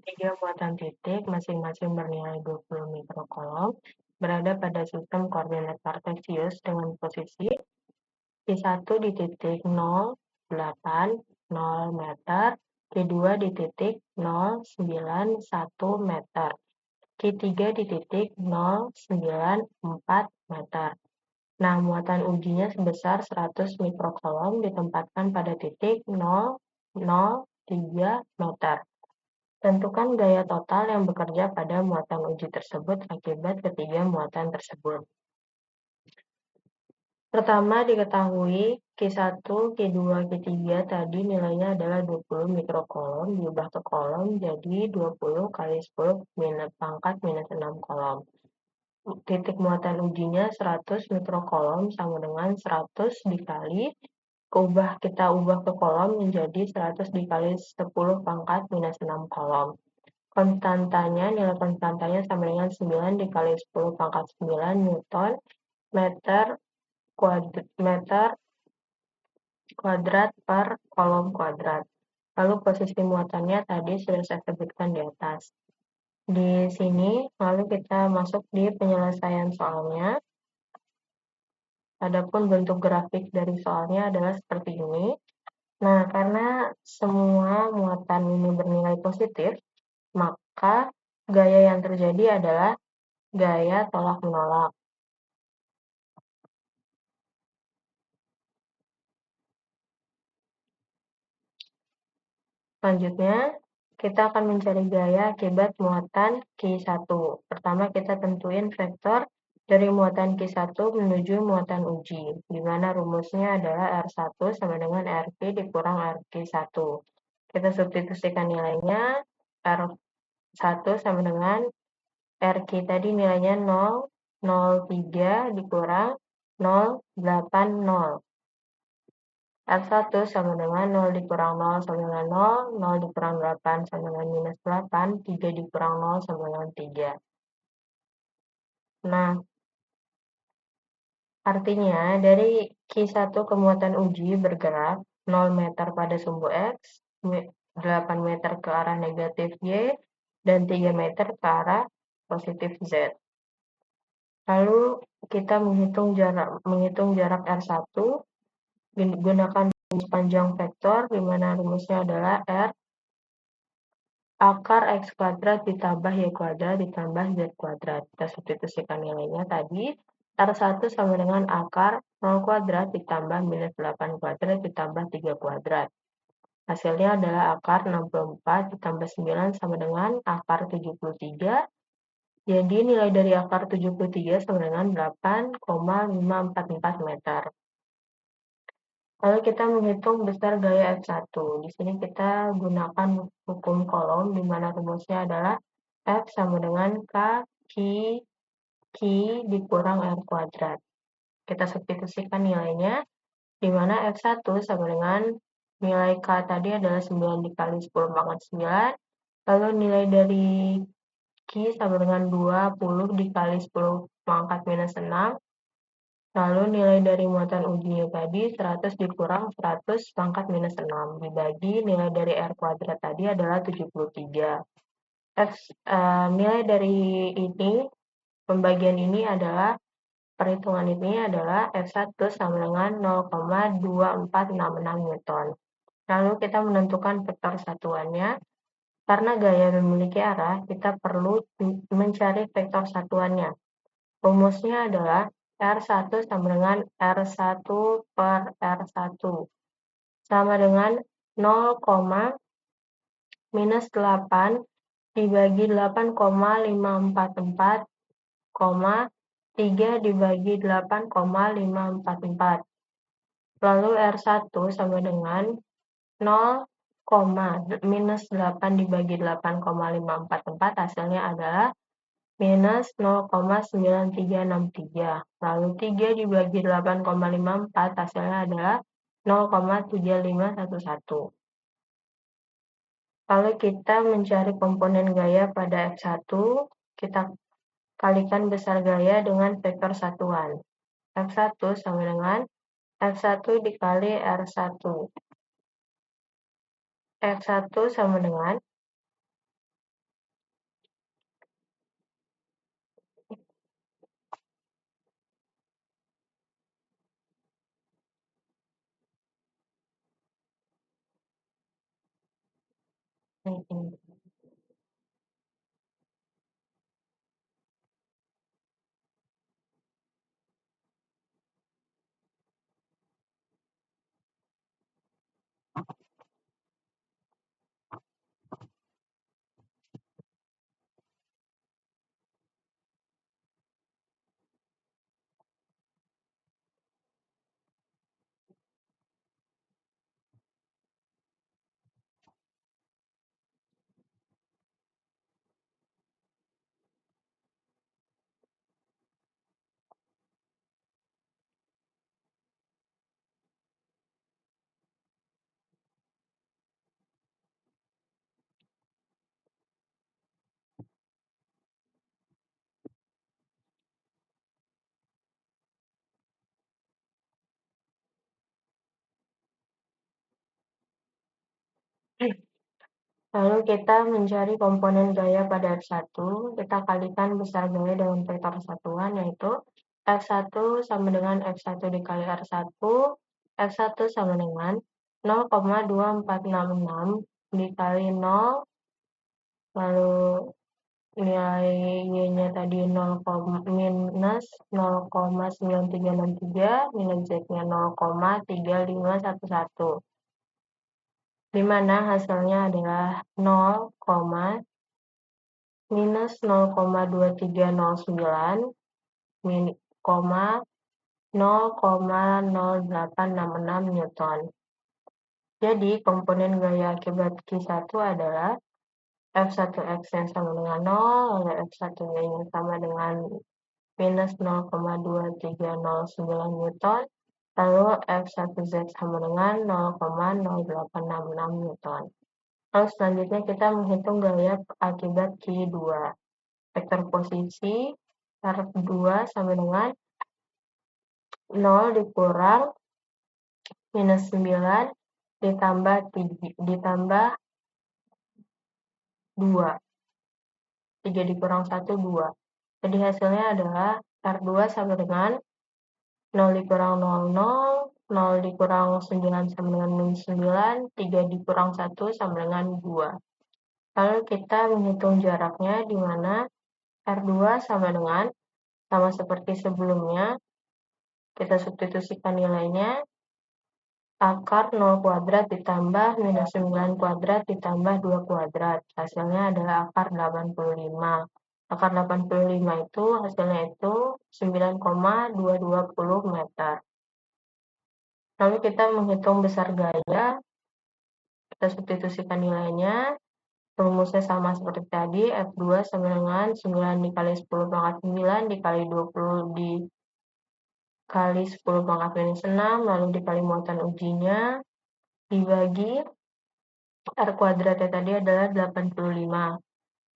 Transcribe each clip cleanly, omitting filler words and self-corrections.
Tiga muatan titik masing-masing bernilai 20 mikrocoulomb berada pada sistem koordinat kartesius dengan posisi Q1 di titik 0,8,0 meter, Q2 di titik 0,91 meter, Q3 di titik 0,94 meter. Nah, muatan ujinya sebesar 100 mikrocoulomb ditempatkan pada titik 0,03 meter. Tentukan gaya total yang bekerja pada muatan uji tersebut akibat ketiga muatan tersebut. Pertama, diketahui Q1, Q2, Q3 tadi nilainya adalah 20 mikrocoulomb, diubah ke coulomb jadi 20 kali 10 pangkat minus 6 coulomb. Titik muatan ujinya 100 mikrocoulomb sama dengan 100 dikali, kita ubah ke coulomb menjadi 100 dikali 10 pangkat minus 6 coulomb. Nilai konstantanya sama dengan 9 dikali 10 pangkat 9 Newton meter kuadrat per coulomb kuadrat. Lalu posisi muatannya tadi sudah saya sebutkan di atas. Di sini, lalu kita masuk di penyelesaian soalnya. Adapun bentuk grafik dari soalnya adalah seperti ini. Nah, karena semua muatan ini bernilai positif, maka gaya yang terjadi adalah gaya tolak-menolak. Selanjutnya, kita akan mencari gaya akibat muatan Q1. Pertama, kita tentuin vektor dari muatan Q1 menuju muatan uji, di mana rumusnya adalah R1 sama dengan RQ dikurang RQ1. Kita substitusikan nilainya, R1 sama dengan RQ tadi nilainya 0,03 dikurang 0,80. R1 sama dengan 0 dikurang 0 sama dengan 0, 0 dikurang 8 sama dengan minus 8, 3 dikurang 0 sama dengan 3. Nah, artinya dari Q1 ke muatan uji bergerak 0 meter pada sumbu X, 8 meter ke arah negatif Y, dan 3 meter ke arah positif Z. Lalu kita menghitung jarak R1, gunakan rumus panjang vektor, di mana rumusnya adalah R akar X kuadrat ditambah Y kuadrat ditambah Z kuadrat. Kita substitusikan nilainya tadi, R1 sama dengan akar 0 kuadrat ditambah minus 8 kuadrat ditambah 3 kuadrat. Hasilnya adalah akar 64 ditambah 9 sama dengan akar 73. Jadi nilai dari akar 73 sama dengan 8,544 meter. Lalu kita menghitung besar gaya F1. Di sini kita gunakan hukum Coulomb, di mana rumusnya adalah F sama dengan K Q dikurang R kuadrat. Kita substitusikan nilainya, di mana F1 sama dengan nilai K tadi adalah 9 dikali 10 pangkat 9, lalu nilai dari Q sama dengan 20 dikali 10 pangkat minus 6, lalu nilai dari muatan ujinya tadi 100 dikurang 100 pangkat minus 6, dibagi nilai dari R kuadrat tadi adalah 73. Nilai dari ini, pembagian ini adalah, perhitungan ini adalah F1 sama dengan 0,2466 Newton. Lalu kita menentukan vektor satuannya. Karena gaya memiliki arah, kita perlu mencari vektor satuannya. Rumusnya adalah R1 sama dengan R1 per R1 sama dengan 0, minus 8 dibagi 8,544, 3 dibagi 8,544. Lalu R1 sama dengan 0, minus 8 dibagi 8,544, hasilnya adalah minus 0,9363. Lalu 3 dibagi 8,54, hasilnya adalah 0,7511. Lalu kita mencari komponen gaya pada F1, kita kalikan besar gaya dengan vektor satuan. F1 sama dengan F1 dikali R1. F1 sama dengan ini. Lalu kita mencari komponen gaya pada F1, kita kalikan besar gaya dengan vektor satuan, yaitu F1 sama dengan F1 dikali R1, F1 sama dengan 0,2466 dikali 0, lalu nilai Y-nya tadi minus 0,9363, nilai Z-nya 0,3511, di mana hasilnya adalah 0, minus 0,2309, koma 0,0866 Newton. Jadi, komponen gaya akibat Q1 adalah F1X yang sama dengan 0, lalu F1Y yang sama dengan minus 0,2309 Newton, lalu F1Z sama dengan 0,0866 Newton. Lalu selanjutnya kita menghitung gaya akibat Q2. Vektor posisi R2 sama dengan 0 dikurang minus 9 ditambah 2. 3 dikurang 1, 2. Jadi hasilnya adalah R2 sama dengan 0 dikurang 0, 0 dikurang 9 sama dengan minus 9, 3 dikurang 1 sama dengan 2. Lalu kita menghitung jaraknya, di mana R2 sama dengan, sama seperti sebelumnya, kita substitusikan nilainya, akar 0 kuadrat ditambah minus 9 kuadrat ditambah 2 kuadrat. Hasilnya adalah akar 85. Akar 85 itu hasilnya itu 9,220 meter. Lalu kita menghitung besar gaya, kita substitusikan nilainya, rumusnya sama seperti tadi, F2 sama dengan 9 dikali 10 pangkat 9 dikali 20 dikali 10 pangkat minus 6, lalu dikali muatan ujinya, dibagi R kuadratnya tadi adalah 85.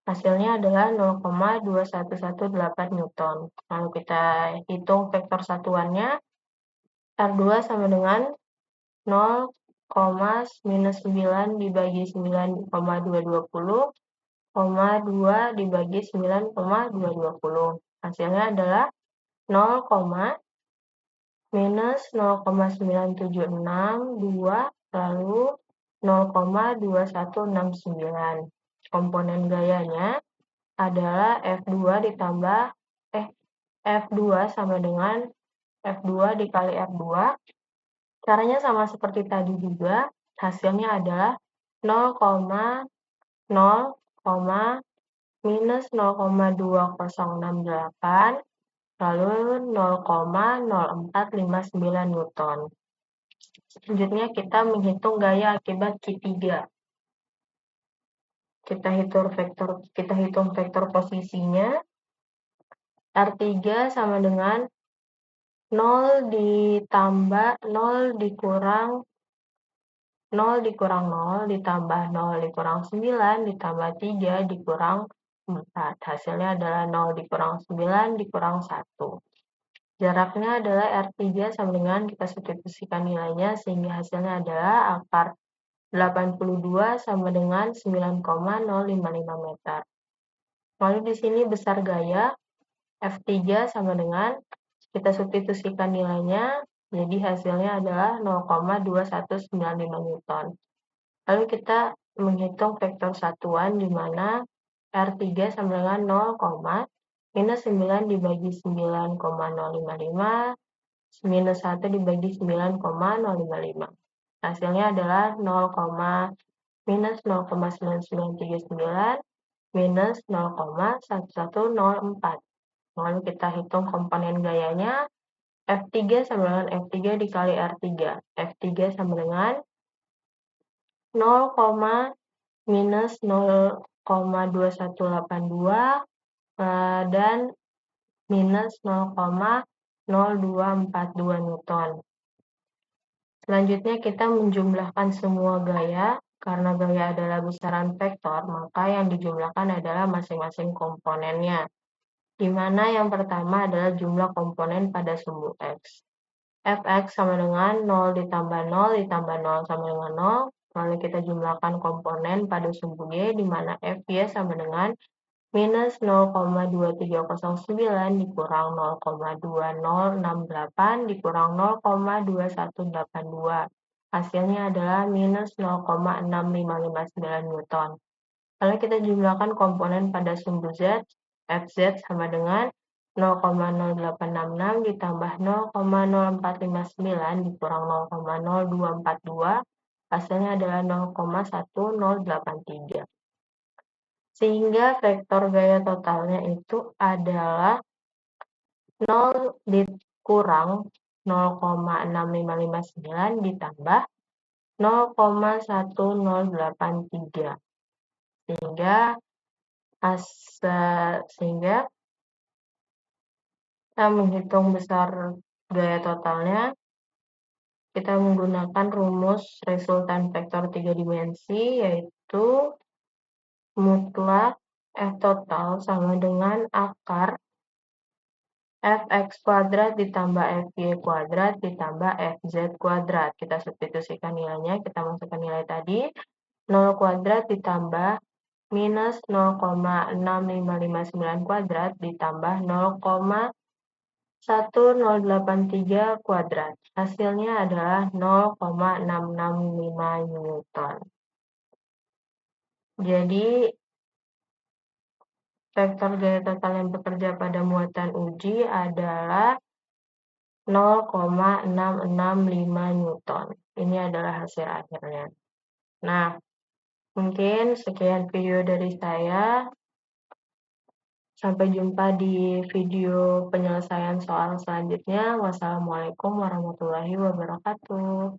Hasilnya adalah 0,2118 Newton. Lalu kita hitung vektor satuannya, R2 sama dengan 0, minus 9 dibagi 9,220, 2 dibagi 9,220. Hasilnya adalah 0, minus 0,976, 2, lalu 0,2169. Komponen gayanya adalah F2 ditambah F2 sama dengan F2 dikali R2. Caranya sama seperti tadi juga, hasilnya adalah 0, minus 0,2068, lalu 0,0459 Newton. Selanjutnya kita menghitung gaya akibat Q3. Kita hitung vektor posisinya. R3 sama dengan 0 ditambah 0 dikurang 0 dikurang 0 ditambah 0 dikurang 9 ditambah 3 dikurang 4. Hasilnya adalah 0 dikurang 9 dikurang 1. Jaraknya adalah R3 sama dengan kita substitusikan nilainya sehingga hasilnya adalah akar 82 sama dengan 9,055 meter. Lalu di sini besar gaya F3 sama dengan kita substitusikan nilainya, jadi hasilnya adalah 0,2195 Newton. Lalu kita menghitung vektor satuan di mana R3 sama dengan 0, minus 9 dibagi 9,055 minus 1 dibagi 9,055. Hasilnya adalah 0, minus 0,9939 minus 0,1104. Lalu kita hitung komponen gayanya, F3 sama dengan F3 dikali R3. F3 sama dengan 0, minus 0,2182 dan minus 0,0242 Newton. Selanjutnya kita menjumlahkan semua gaya. Karena gaya adalah besaran vektor, maka yang dijumlahkan adalah masing-masing komponennya. Di mana yang pertama adalah jumlah komponen pada sumbu X. Fx sama dengan 0 ditambah 0 ditambah 0 sama dengan 0. Lalu kita jumlahkan komponen pada sumbu Y, di mana Fy sama dengan minus 0,2309 dikurang 0,2068 dikurang 0,2182. Hasilnya adalah minus 0,6559 Newton. Lalu kita jumlahkan komponen pada sumbu Z, Fz sama dengan 0,0866 ditambah 0,0459 dikurang 0,0242, hasilnya adalah 0,1083. Sehingga vektor gaya totalnya itu adalah 0 dikurang 0,6559 ditambah 0,1083. Sehingga kita menghitung besar gaya totalnya, kita menggunakan rumus resultan vektor 3 dimensi, yaitu mutlak F total sama dengan akar Fx kuadrat ditambah Fy kuadrat ditambah Fz kuadrat. Kita substitusikan nilainya, kita masukkan nilai tadi, 0 kuadrat ditambah minus 0,6559 kuadrat ditambah 0,1083 kuadrat. Hasilnya adalah 0,665 Newton. Jadi, vektor gaya total yang bekerja pada muatan uji adalah 0,665 Newton. Ini adalah hasil akhirnya. Nah, mungkin sekian video dari saya. Sampai jumpa di video penyelesaian soal selanjutnya. Wassalamualaikum warahmatullahi wabarakatuh.